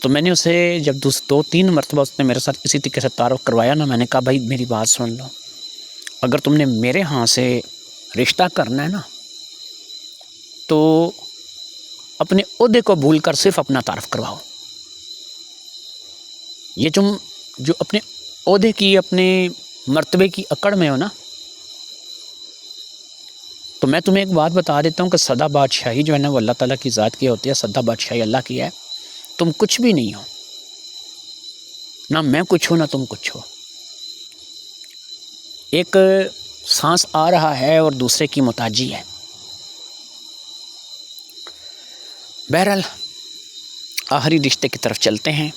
S1: तो मैंने उसे जब 2-3 मरतबा उसने मेरे साथ इसी तरीके से तारुफ करवाया ना, मैंने कहा भाई मेरी बात सुन लो, अगर तुमने मेरे यहाँ से रिश्ता करना है ना, तो अपने ओहदे को भूल कर सिर्फ अपना तारुफ करवाओ। ये तुम जो अपने ओहदे की, अपने मर्तबे की अकड़ में हो ना, तो मैं तुम्हें एक बात बता देता हूँ कि सदा बादशाही जो है ना वो अल्लाह ताला की ज़ात की होती है, सदा बादशाही अल्लाह की है। तुम कुछ भी नहीं हो, ना मैं कुछ हूँ ना तुम कुछ हो। एक सांस आ रहा है और दूसरे की मोहताजी है। बहरहाल आखिरी रिश्ते की तरफ चलते हैं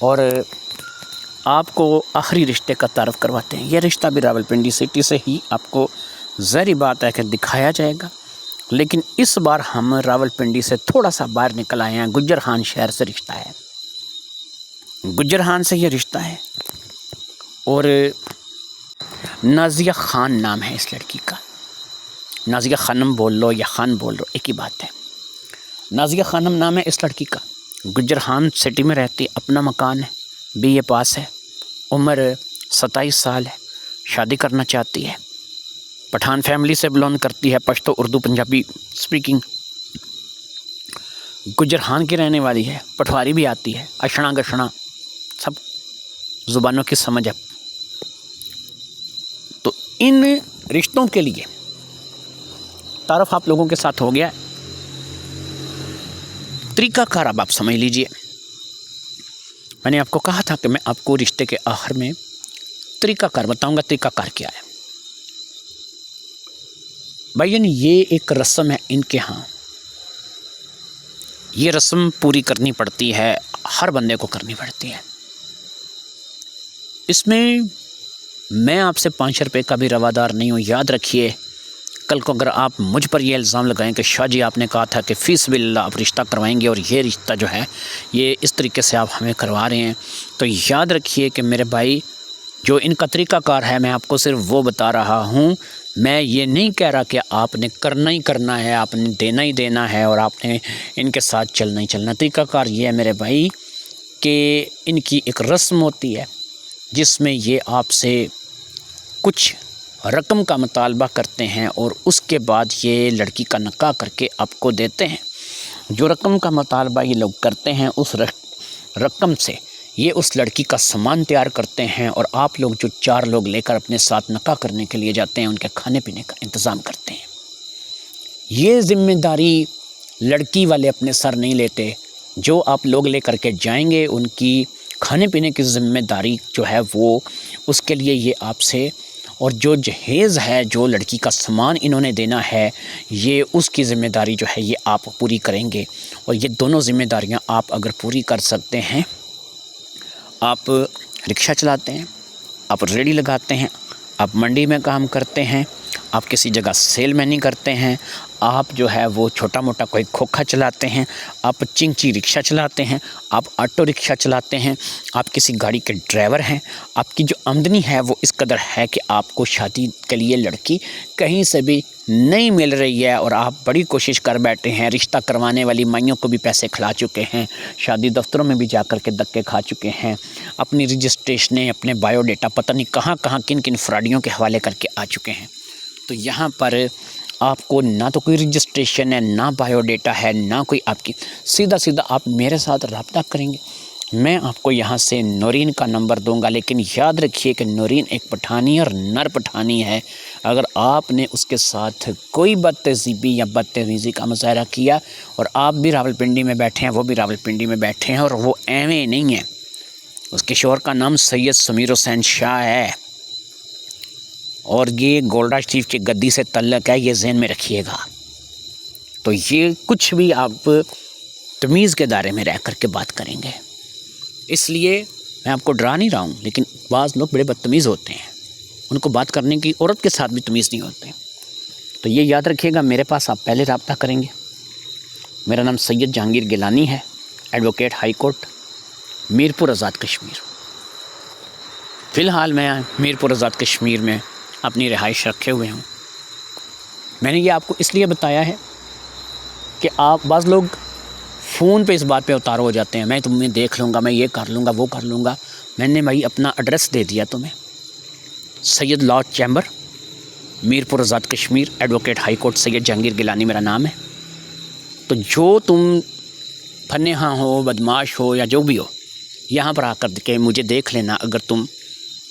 S1: और आपको आखिरी रिश्ते का तारुफ करवाते हैं। यह रिश्ता भी रावलपिंडी सिटी से ही आपको ज़ाहिर बात है कि दिखाया जाएगा, लेकिन इस बार हम रावलपिंडी से थोड़ा सा बाहर निकल आए हैं। गुज्जर खान शहर से रिश्ता है, गुज्जर खान से ये रिश्ता है और नाजिया ख़ान नाम है इस लड़की का। नाजिया ख़ानम बोल लो या ख़ान बोल लो, एक ही बात है। नाजिया ख़ानम नाम है इस लड़की का। गुज्जर खान सिटी में रहती, अपना मकान है, BA पास है, उम्र 27 साल है, शादी करना चाहती है, पठान फैमिली से बिलोंग करती है, पश्तो उर्दू पंजाबी स्पीकिंग, गुज्जर खान की रहने वाली है, पटवारी भी आती है, अशना गशना सब ज़ुबानों की समझ है। तो इन रिश्तों के लिए तारुफ आप लोगों के साथ हो गया। तरीक़ाकार अब आप समझ लीजिए। मैंने आपको कहा था कि मैं आपको रिश्ते के आखिर में तरीक़ाकार बताऊंगा। तरीक़ाकार क्या है भाईजान? ये एक रस्म है इनके यहाँ, ये रस्म पूरी करनी पड़ती है, हर बंदे को करनी पड़ती है। इसमें मैं आपसे 5 रुपये का भी रवादार नहीं हूँ। याद रखिए, कल को अगर आप मुझ पर यह इल्ज़ाम लगाएं कि शाह जी आपने कहा था कि फ़ीस बिल्ला आप रिश्ता करवाएंगे और ये रिश्ता जो है ये इस तरीके से आप हमें करवा रहे हैं, तो याद रखिए कि मेरे भाई जो इनका तरीक़ाकार है, मैं आपको सिर्फ वो बता रहा हूँ। मैं ये नहीं कह रहा कि आपने करना ही करना है, आपने देना ही देना है और आपने इनके साथ चलना ही चलना। तरीक़ाकार ये है मेरे भाई कि इनकी एक रस्म होती है जिसमें ये आपसे कुछ रकम का मुतालबा करते हैं और उसके बाद ये लड़की का निकाह करके आपको देते हैं। जो रकम का मुतालबा ये लोग करते हैं, उस रकम से ये उस लड़की का सामान तैयार करते हैं और आप लोग जो 4 लोग लेकर अपने साथ निकाह करने के लिए जाते हैं, उनके खाने पीने का इंतज़ाम करते हैं। ये ज़िम्मेदारी लड़की वाले अपने सर नहीं लेते। जो आप लोग लेकर के जाएंगे, उनकी खाने पीने की ज़िम्मेदारी जो है वो उसके लिए ये आपसे, और जो जहेज़ है, जो लड़की का सामान इन्होंने देना है, ये उसकी ज़िम्मेदारी जो है ये आप पूरी करेंगे। और ये दोनों ज़िम्मेदारियां आप अगर पूरी कर सकते हैं, आप रिक्शा चलाते हैं, आप रेडी लगाते हैं, आप मंडी में काम करते हैं, आप किसी जगह सेलमैनी करते हैं, आप जो है वो छोटा मोटा कोई खोखा चलाते हैं, आप चिंची रिक्शा चलाते हैं, आप ऑटो रिक्शा चलाते हैं, आप किसी गाड़ी के ड्राइवर हैं, आपकी जो आमदनी है वो इस कदर है कि आपको शादी के लिए लड़की कहीं से भी नहीं मिल रही है और आप बड़ी कोशिश कर बैठे हैं, रिश्ता करवाने वाली माइयों को भी पैसे खिला चुके हैं, शादी दफ्तरों में भी जा कर के धक्के खा चुके हैं, अपनी रजिस्ट्रेशनें, अपने बायोडेटा पता नहीं कहाँ कहाँ किन किन फ्रॉडियों के हवाले करके आ चुके हैं। तो यहाँ पर आपको ना तो कोई रजिस्ट्रेशन है, ना बायोडाटा है, ना कोई आपकी, सीधा सीधा आप मेरे साथ रब्ता करेंगे। मैं आपको यहाँ से नौरीन का नंबर दूंगा, लेकिन याद रखिए कि नौरीन एक पठानी और नर पठानी है। अगर आपने उसके साथ कोई बदतहज़ीबी या बदतमीज़ी का मुज़ाहरा किया, और आप भी रावलपिंडी में बैठे हैं, वो भी रावलपिंडी में बैठे हैं, और वो एवं नहीं है, उसके शोहर का नाम सैयद समीर हुसैन शाह है और ये गोल्डा शरीफ की गद्दी से तल्लक है, ये ज़हन में रखिएगा। तो ये कुछ भी आप तमीज़ के दायरे में रह कर के बात करेंगे। इसलिए मैं आपको डरा नहीं रहा हूँ, लेकिन बाज़ लोग बड़े बदतमीज़ होते हैं, उनको बात करने की औरत के साथ भी तमीज़ नहीं होते। तो ये याद रखिएगा, मेरे पास आप पहले रब्ता करेंगे। मेरा नाम सैयद जहांगीर गिलानी है, advocate high court, Mirpur Azad Kashmir. फ़िलहाल मैं मीरपुर आज़ाद कश्मीर में अपनी रिहाइश रखे हुए हूँ। मैंने ये आपको इसलिए बताया है कि आप बाज़ लोग फ़ोन पे इस बात पे उतार हो जाते हैं, मैं तुम्हें देख लूँगा, मैं ये कर लूँगा, वो कर लूँगा। मैंने भाई अपना एड्रेस दे दिया तुम्हें, Syed law chamber, Mirpur Azad Kashmir, advocate high court Syed Jahangir Gilani मेरा नाम है। तो जो तुम फन्नेहा हो, बदमाश हो या जो भी हो, यहाँ पर आकर के मुझे देख लेना अगर तुम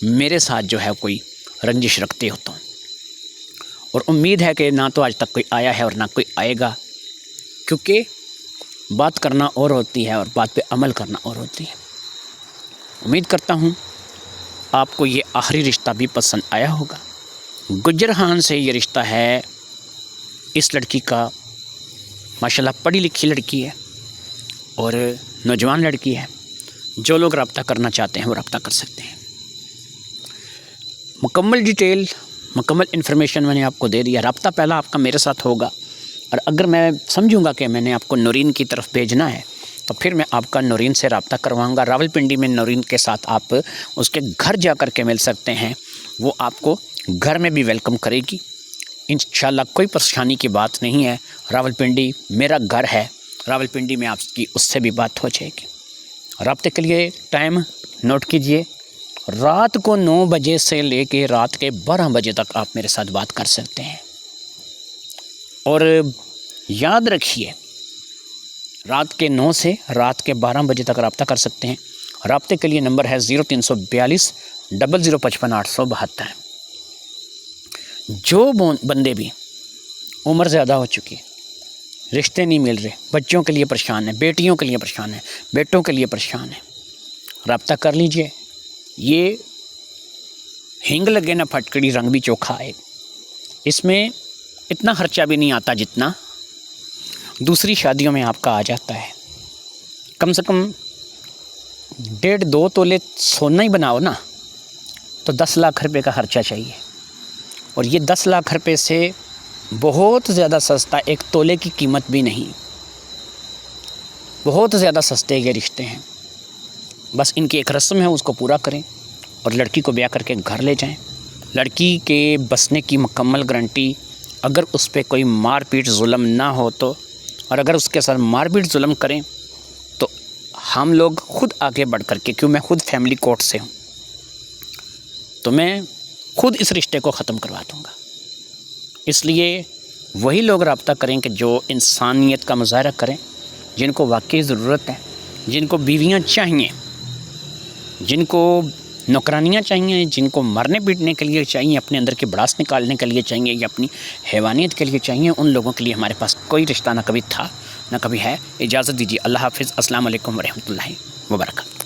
S1: मेरे साथ जो है कोई रंजिश रखते हो तो। और उम्मीद है कि ना तो आज तक कोई आया है और ना कोई आएगा, क्योंकि बात करना और होती है और बात पे अमल करना और होती है। उम्मीद करता हूँ आपको ये आखिरी रिश्ता भी पसंद आया होगा। गुज्जर खान से ये रिश्ता है। इस लड़की का माशाल्लाह पढ़ी लिखी लड़की है और नौजवान लड़की है। जो लोग रब्ता करना चाहते हैं वो रब्ता कर सकते हैं। मुकम्मल डिटेल, मुकम्मल इन्फॉर्मेशन मैंने आपको दे दिया। रब्ता पहला आपका मेरे साथ होगा, और अगर मैं समझूंगा कि मैंने आपको नौरीन की तरफ भेजना है तो फिर मैं आपका नौरीन से रब्ता करवाऊंगा। रावलपिंडी में नौरीन के साथ आप उसके घर जा कर के मिल सकते हैं, वो आपको घर में भी वेलकम करेगी इंशाल्लाह। कोई परेशानी की बात नहीं है। रावलपिंडी मेरा घर है, रावलपिंडी में आपकी उससे भी बात हो जाएगी। रब्ते के लिए टाइम नोट कीजिए, रात को 9 बजे से लेके रात के 12 बजे तक आप मेरे साथ बात कर सकते हैं। और याद रखिए, रात के 9 से रात के 12 बजे तक रब्ता कर सकते हैं। रब्ते के लिए नंबर है 0342 0055 872। जो बंदे भी उम्र ज़्यादा हो चुकी है, रिश्ते नहीं मिल रहे, बच्चों के लिए परेशान है, बेटियों के लिए परेशान है, बेटों के लिए परेशान है, रब्ता कर लीजिए। ये हिंग लगे ना फटकड़ी, रंग भी चोखा है। इसमें इतना खर्चा भी नहीं आता जितना दूसरी शादियों में आपका आ जाता है। कम से कम 1.5-2 तोले सोना ही बनाओ ना तो 10 लाख रुपए का खर्चा चाहिए, और ये 10 लाख रुपए से बहुत ज़्यादा सस्ता 1 तोले की कीमत भी नहीं। बहुत ज़्यादा सस्ते ये रिश्ते हैं। बस इनकी एक रस्म है, उसको पूरा करें और लड़की को ब्याह करके घर ले जाएं। लड़की के बसने की मुकम्मल गारंटी, अगर उस पर कोई मारपीट जुल्म ना हो तो, और अगर उसके साथ मारपीट जुल्म करें तो हम लोग खुद आगे बढ़ कर के, क्यों मैं खुद फैमिली कोर्ट से हूँ, तो मैं खुद इस रिश्ते को ख़त्म करवा दूँगा। इसलिए वही लोग रब्ता करें कि जो इंसानियत का मुज़ाहरा करें, जिनको वाकई ज़रूरत है, जिनको बीवियाँ चाहिए, जिनको नौकरानियाँ चाहिए, जिनको मरने पीटने के लिए चाहिए, अपने अंदर की भड़ास निकालने के लिए चाहिए या अपनी हैवानियत के लिए चाहिए, उन लोगों के लिए हमारे पास कोई रिश्ता ना कभी था ना कभी है। इजाज़त दीजिए। अल्लाह हाफ़िज़। अस्सलाम वालेकुम व रहमतुल्लाहि व बरकातहू।